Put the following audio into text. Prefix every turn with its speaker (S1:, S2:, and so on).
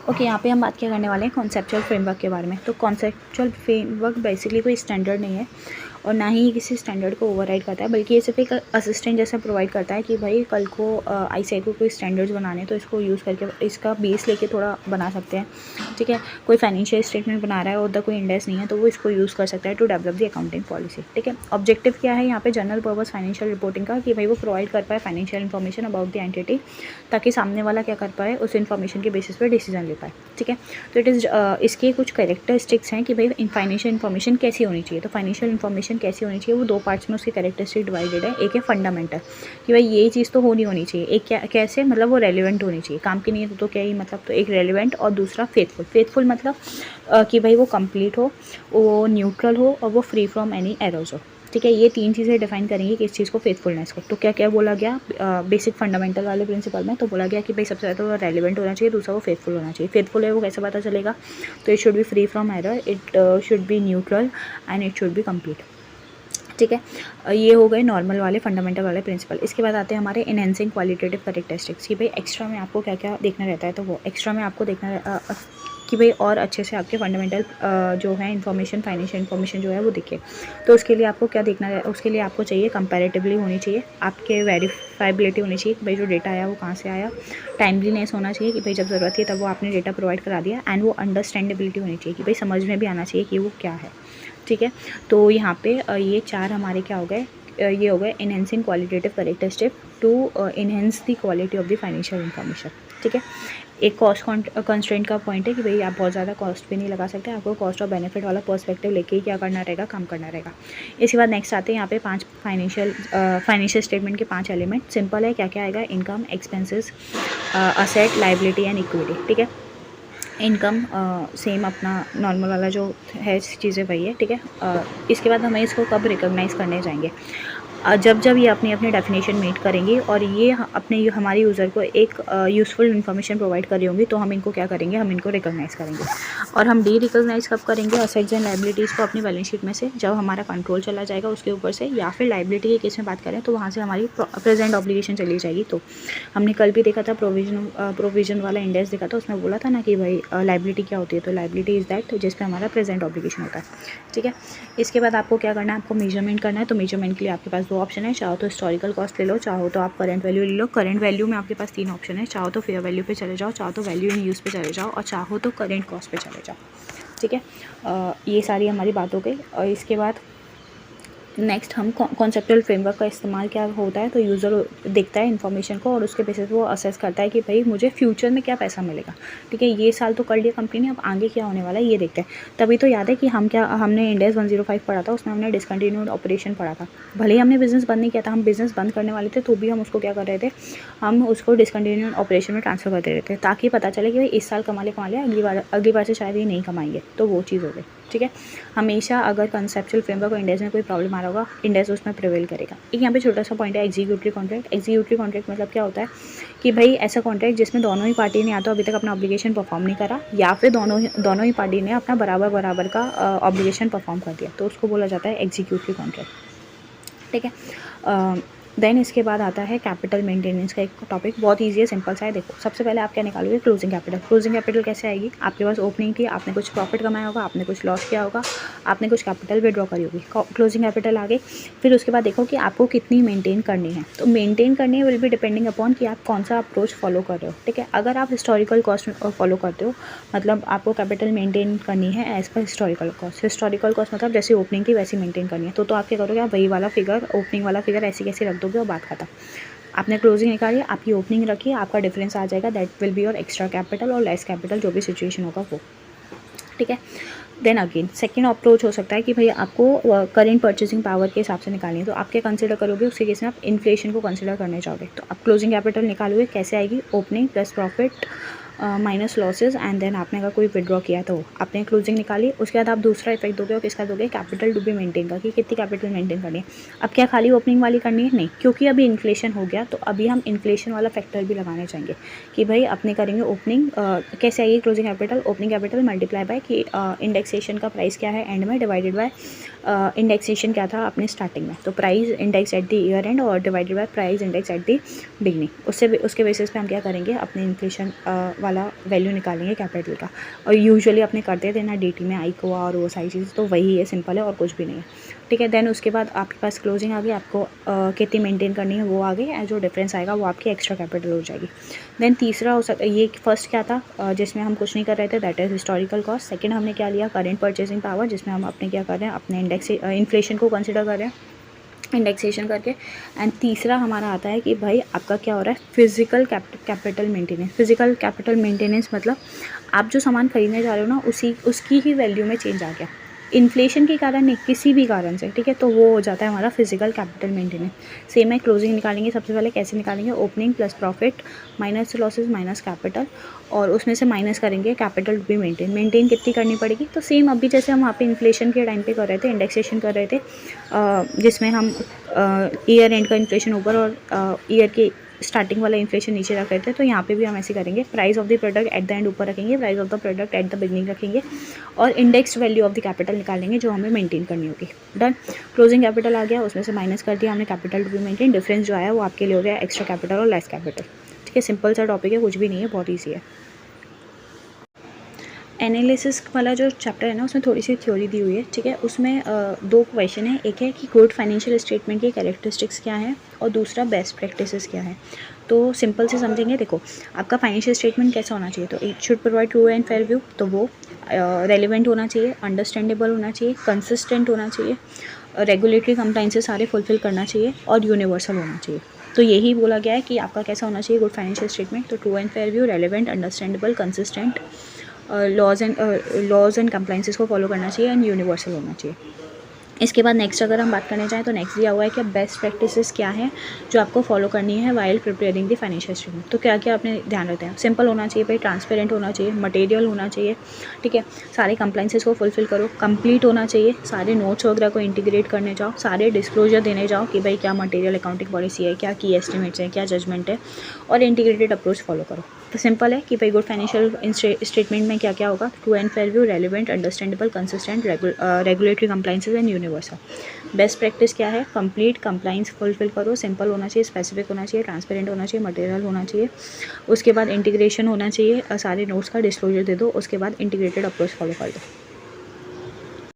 S1: Okay, यहाँ पे हम बात क्या करने वाले हैं कॉन्सेप्चुअल फ्रेमवर्क के बारे में। तो कॉन्सेप्चुअल फ्रेमवर्क बेसिकली कोई स्टैंडर्ड नहीं है और ना ही किसी स्टैंडर्ड को ओवरराइड करता है, बल्कि ये सिर्फ एक असिस्टेंट जैसा प्रोवाइड करता है कि भाई कल को आईसीआई को कोई स्टैंडर्ड्स बनाने तो इसको यूज़ करके इसका बेस लेके थोड़ा बना सकते हैं। ठीक है, कोई फाइनेंशियल स्टेटमेंट बना रहा है और उधर कोई इंडेक्स नहीं है तो वो इसको यूज़ कर सकता है to develop the accounting policy. ठीक है, ऑब्जेक्टिव क्या है यहाँ पे जनरल पर्पस फाइनेंशियल रिपोर्टिंग का, कि भाई वो प्रोवाइड कर पाए financial information about the entity, ताकि सामने वाला क्या कर पाए उस इन्फॉर्मेशन के बेसिस पे डिसीजन ले पाए। ठीक है, तो इट इज़ इसके कुछ कैरेक्टरिस्टिक्स हैं कि भाई फाइनेंशियल इन्फॉर्मेशन कैसी होनी चाहिए। तो फाइनेंशियल इन्फॉर्मेशन कैसी होनी चाहिए वो दो पार्ट्स में उसके कैरेक्टरिस्टिक डिवाइडेड है। एक है फंडामेंटल, कि भाई ये चीज़ तो होनी चाहिए। एक क्या कैसे, मतलब वो रेलिवेंट होनी चाहिए, काम की नहीं है तो क्या ही मतलब। तो एक रेलिवेंट और दूसरा फेथफुल। फेथफुल मतलब कि भाई वो कंप्लीट हो, वो न्यूट्रल हो और वो फ्री फ्रॉम एनी एरर्स हो। ठीक है, ये तीन चीज़ें डिफाइन करेंगी कि इस चीज़ को फेथफुलनेस को। तो क्या क्या बोला गया बेसिक फंडामेंटल वाले प्रिंसिपल में, तो बोला गया कि भाई सबसे ज़्यादा वो रेलिवेंट होना चाहिए, दूसरा वो फेथफुल होना चाहिए। फेथफुल है वो कैसे पता चलेगा, तो it should be free from error, it should be neutral and it should be complete. ठीक है, ये हो गए नॉर्मल वाले फंडामेंटल वाले प्रिंसिपल। इसके बाद आते हैं हमारे इनहेंसिंग क्वालिटेटिव कैरेक्टरिस्टिक्स, कि भाई एक्स्ट्रा में आपको क्या क्या देखना रहता है। तो वो एक्स्ट्रा में आपको देखना कि भाई और अच्छे से आपके फंडामेंटल जो है इन्फॉर्मेशन, फाइनेंशियल इन्फॉर्मेशन जो है वो दिखे। तो उसके लिए आपको क्या देखना है, उसके लिए आपको चाहिए कंपैरेटिवली होनी चाहिए, आपके वेरीफाइबिलिटी होनी चाहिए कि भाई जो डेटा आया वो कहाँ से आया, टाइमलीनेस होना चाहिए कि भाई जब ज़रूरत थी तब वो आपने डेटा प्रोवाइड करा दिया, एंड वो अंडरस्टैंडेबिलिटी होनी चाहिए कि भाई समझ में भी आना चाहिए कि वो क्या है। ठीक है, तो यहाँ पे ये चार हमारे क्या हो गए, ये हो गए enhancing qualitative characteristic to enhance the quality of the financial information. ठीक है, एक कॉस्ट कंस्ट्रेंट का पॉइंट है कि भाई आप बहुत ज़्यादा कॉस्ट भी नहीं लगा सकते, आपको कॉस्ट और बेनिफिट वाला पर्सपेक्टिव लेके ही क्या करना रहेगा, काम करना रहेगा। इसके बाद नेक्स्ट आते हैं यहाँ पे 5 फाइनेंशियल स्टेटमेंट के 5 एलिमेंट। सिंपल है, क्या क्या आएगा, income, expenses, asset, liability and equity. ठीक है, इनकम सेम अपना नॉर्मल वाला जो है चीज़ें वही है। ठीक है, इसके बाद हमें इसको कब रिकॉग्नाइज़ करने जाएंगे, जब जब ये अपनी अपनी डेफिनेशन मीट करेंगी और ये अपने हमारे यूज़र को एक यूज़फुल इन्फॉर्मेशन प्रोवाइड कर रही होंगी, तो हम इनको क्या करेंगे, हम इनको रिकॉग्नाइज़ करेंगे। और हम डी रिकॉग्नाइज़ कब करेंगे असेट्स एंड लाइबिलिटीज़ को अपनी बैलेंस शीट में से, जब हमारा कंट्रोल चला जाएगा उसके ऊपर से, या फिर लाइबिलिटी के केस में बात करें तो वहाँ से हमारी प्रेजेंट ऑब्लिगेशन चली जाएगी। तो हमने कल भी देखा था प्रोविजन वाला इंडेक्स देखा था, उसमें बोला था ना कि भाई लाइबिलिटी क्या होती है, तो लाइबिलिटी इज़ दैट जिस पे हमारा प्रेजेंट ऑब्लिगेशन होता है। ठीक है, इसके बाद आपको क्या करना है, आपको मेजरमेंट करना है। तो मेजरमेंट के लिए आपके पास दो ऑप्शन है, चाहो तो हिस्टोरिकल कॉस्ट ले लो, चाहो तो आप करंट वैल्यू ले लो। करंट वैल्यू में आपके पास 3 ऑप्शन है, चाहो तो फेयर वैल्यू पे चले जाओ, चाहो तो वैल्यू इन यूज़ पे चले जाओ, और चाहो तो करंट कॉस्ट पे चले जाओ। ठीक है, ये सारी हमारी बात हो गई। और इसके बाद नेक्स्ट हम कॉन्सेप्चुअल फ्रेमवर्क का इस्तेमाल क्या होता है, तो यूज़र देखता है इन्फॉर्मेशन को और उसके बेसिस पे वो असेस करता है कि भाई मुझे फ्यूचर में क्या पैसा मिलेगा। ठीक है, ये साल तो कर लिया कंपनी ने, अब आगे क्या होने वाला है ये देखते हैं। तभी तो याद है कि हमने इंडेक्स 105 पढ़ा था, उसमें हमने डिसकंटिन्यूड ऑपरेशन पढ़ा था। भले ही हमने बिज़नेस बंद नहीं किया था, हम बिज़नेस बंद करने वाले थे, तो भी हम उसको क्या कर रहे थे, हम उसको डिसकंटिन्यूड ऑपरेशन में ट्रांसफ़र कर दे रहे थे, ताकि पता चले कि भाई इस साल कमा लिया, अगली बार से शायद ये नहीं कमाएंगे, तो वो चीज़ हो गई। ठीक है, हमेशा अगर कंसेप्चुअल फ्रेमवर्क और इंडेक्स में कोई प्रॉब्लम आ रहा होगा, इंडेक्स उसमें प्रिवेल करेगा। एक यहाँ पे छोटा सा पॉइंट है, एग्जीक्यूटिव कॉन्ट्रैक्ट। एग्जीक्यूटिव कॉन्ट्रैक्ट मतलब क्या होता है कि भाई ऐसा कॉन्ट्रैक्ट जिसमें दोनों ही पार्टी ने या तो अभी तक अपना ऑब्लिगेशन परफॉर्म नहीं करा, या फिर दोनों ही पार्टी ने अपना बराबर का ऑब्लिगेशन परफॉर्म कर दिया, तो उसको बोला जाता है एग्जीक्यूटिव कॉन्ट्रैक्ट। ठीक है, देन इसके बाद आता है कैपिटल मेंटेनेंस का एक टॉपिक, बहुत ईजी है, सिंपल सा है। देखो, सबसे पहले आप क्या निकालोगे, क्लोजिंग कैपिटल। क्लोजिंग कैपिटल कैसे आएगी, आपके पास ओपनिंग थी, आपने कुछ प्रॉफिट कमाया होगा, आपने कुछ लॉस किया होगा, आपने कुछ कैपिटल विड्रॉ करी होगी, क्लोजिंग कैपिटल आ गई। फिर उसके बाद देखो कि आपको कितनी मेंटेन करनी है, तो मेंटेन करनी विल बी डिपेंडिंग अपॉन कि आप कौन सा अप्रोच फॉलो कर रहे हो। ठीक है, अगर आप हिस्टोरिकल कॉस्ट फॉलो करते हो, मतलब आपको कैपिटल मेंटेन करनी है as per historical cost. Historical cost मतलब जैसे ओपनिंग थी वैसी मेंटेन करनी है, तो आप क्या करोगे, आप वही वाला फिगर, ओपनिंग वाला फिगर ऐसी कैसे रख दोगे और बात खत्म। आपने क्लोजिंग निकाली, आपकी ओपनिंग रखी, आपका डिफरेंस आ जाएगा, that will be your extra capital और लेस कैपिटल, जो भी सिचुएशन होगा वो। ठीक है, देन अगेन सेकंड अप्रोच हो सकता है कि भाई आपको करेंट परचेसिंग पावर के हिसाब से निकालनी है, तो आप क्या कंसिडर करोगे, उसके केस में आप इन्फ्लेशन को कंसिडर करने जाओगे। तो आप क्लोजिंग कैपिटल निकालोगे, कैसे आएगी, opening plus profit minus losses, and then आपने अगर कोई विड्रॉ किया तो आपने क्लोजिंग निकाली। उसके बाद आप दूसरा इफेक्ट दोगे, और किसका दोगे, कैपिटल टू बी मेंटेन का, कि कितनी कैपिटल मेंटेन करनी है। अब क्या खाली ओपनिंग वाली करनी है, नहीं, क्योंकि अभी इन्फ्लेशन हो गया, तो अभी हम इन्फ्लेशन वाला फैक्टर भी लगाने चाहेंगे कि भाई अपने करेंगे ओपनिंग, कैसे आएगी closing capital, opening capital multiply by कि इंडेक्सेशन का प्राइस क्या है एंड में, डिवाइडेड बाय इंडेक्सेशन क्या था अपने स्टार्टिंग में, तो price index at the year end और divided by price index at the beginning. उसके बेसिस पे हम क्या करेंगे, अपने इन्फ्लेशन वाला वैल्यू निकालेंगे कैपिटल का, और यूजुअली अपने करते थे ना DT में ICOA और वो सारी चीज़, तो वही है, सिंपल है और कुछ भी नहीं है, ठीक है। देन उसके बाद आपके पास क्लोजिंग आ गई, आपको कितनी मेंटेन करनी है वो आ गई, एंड जो डिफरेंस आएगा वो आपकी एक्स्ट्रा कैपिटल हो जाएगी। देन तीसरा हो सकता है, ये फर्स्ट क्या था जिसमें हम कुछ नहीं कर रहे थे, that is historical cost. Second हमने क्या लिया, करेंट परचेसिंग पावर, जिसमें हम अपने क्या कर रहे हैं, अपने इंडेक्स इन्फ्लेशन को कंसिडर कर रहे हैं इंडेक्सेशन करके। एंड तीसरा हमारा आता है कि भाई आपका क्या हो रहा है, physical capital maintenance. Physical capital maintenance मतलब आप जो सामान खरीदने जा रहे हो ना, उसकी ही वैल्यू में चेंज आ गया, इन्फ्लेशन के कारण नहीं, किसी भी कारण से, ठीक है, तो वो हो जाता है हमारा फिजिकल कैपिटल मेंटेनेंस। सेम है, क्लोजिंग निकालेंगे सबसे पहले, कैसे निकालेंगे, opening plus profit minus losses minus capital, और उसमें से माइनस करेंगे कैपिटल टू बी मेंटेन कितनी करनी पड़ेगी। तो सेम अभी जैसे हम वहाँ पे इन्फ्लेशन के टाइम पे कर रहे थे, इंडेक्सेशन कर रहे थे, जिसमें हम ईयर एंड का इन्फ्लेशन ऊपर और ईयर के स्टार्टिंग वाला इन्फ्लेशन नीचे रख रहे थे, तो यहाँ पे भी हम ऐसे करेंगे, price of the product at the end ऊपर रखेंगे, price of the product at the beginning रखेंगे, और index value of the capital निकालेंगे जो हमें मेंटेन करनी होगी। डन। क्लोजिंग कैपिटल आ गया, उसमें से माइनस कर दिया हमने capital to be maintain, difference जो आया वो आपके लिए हो गया एक्स्ट्रा कैपिटल और लेस कैपिटल, ठीक है। सिंपल सा टॉपिक है, कुछ भी नहीं है, बहुत ईजी है। एनालिसिस वाला जो चैप्टर है ना, उसमें थोड़ी सी थ्योरी दी हुई है, ठीक है। उसमें दो क्वेश्चन है, एक है कि गुड फाइनेंशियल स्टेटमेंट की कैरेक्टरिस्टिक्स क्या है, और दूसरा बेस्ट प्रैक्टिसेस क्या है। तो सिंपल से समझेंगे, देखो आपका फाइनेंशियल स्टेटमेंट कैसा होना चाहिए, तो it should provide true and fair view, तो वो रेलिवेंट होना चाहिए, अंडरस्टैंडेबल होना चाहिए, कंसिस्टेंट होना चाहिए, रेगुलेटरी कंप्लाइंसेस सारे फुलफिल करना चाहिए, और यूनिवर्सल होना चाहिए। तो यही बोला गया है कि आपका कैसा होना चाहिए गुड फाइनेंशियल स्टेटमेंट, तो true and fair view, relevant, understandable, consistent, laws and compliances को फॉलो करना चाहिए, एंड यूनिवर्सल होना चाहिए। इसके बाद नेक्स्ट अगर हम बात करने जाएँ तो नेक्स्ट दिया हुआ है कि बेस्ट प्रैक्टिसेस क्या है जो आपको फॉलो करनी है while preparing the financial statement. तो क्या क्या आपने ध्यान रखते हैं, सिंपल होना चाहिए भाई, ट्रांसपेरेंट होना चाहिए, मटेरियल होना चाहिए, ठीक है, सारे कंप्लाइंसेस को फुलफिल करो, कंप्लीट होना चाहिए, सारे नोट्स वगैरह को इंटीग्रेट करने जाओ, सारे डिस्क्लोजर देने जाओ कि भाई क्या मटेरियल अकाउंटिंग पॉलिसी है, क्या की एस्टिमेट्स है, क्या जजमेंट है, और इंटीग्रेटेड अप्रोच फॉलो करो। तो सिंपल है कि भाई गुड फाइनेंशियल स्टेटमेंट में क्या क्या होगा, true and fair view, relevant, understandable, consistent, regulatory compliances and universal. Best practice क्या है, कंप्लीट कंप्लाइंस फुलफिल करो, सिंपल होना चाहिए, स्पेसिफिक होना चाहिए, ट्रांसपेरेंट होना चाहिए, मटेरियल होना चाहिए, उसके बाद इंटीग्रेशन होना चाहिए, सारे नोट्स का डिस्क्लोजर दे दो, उसके बाद इंटीग्रेटेड अप्रोच फॉलो कर दो।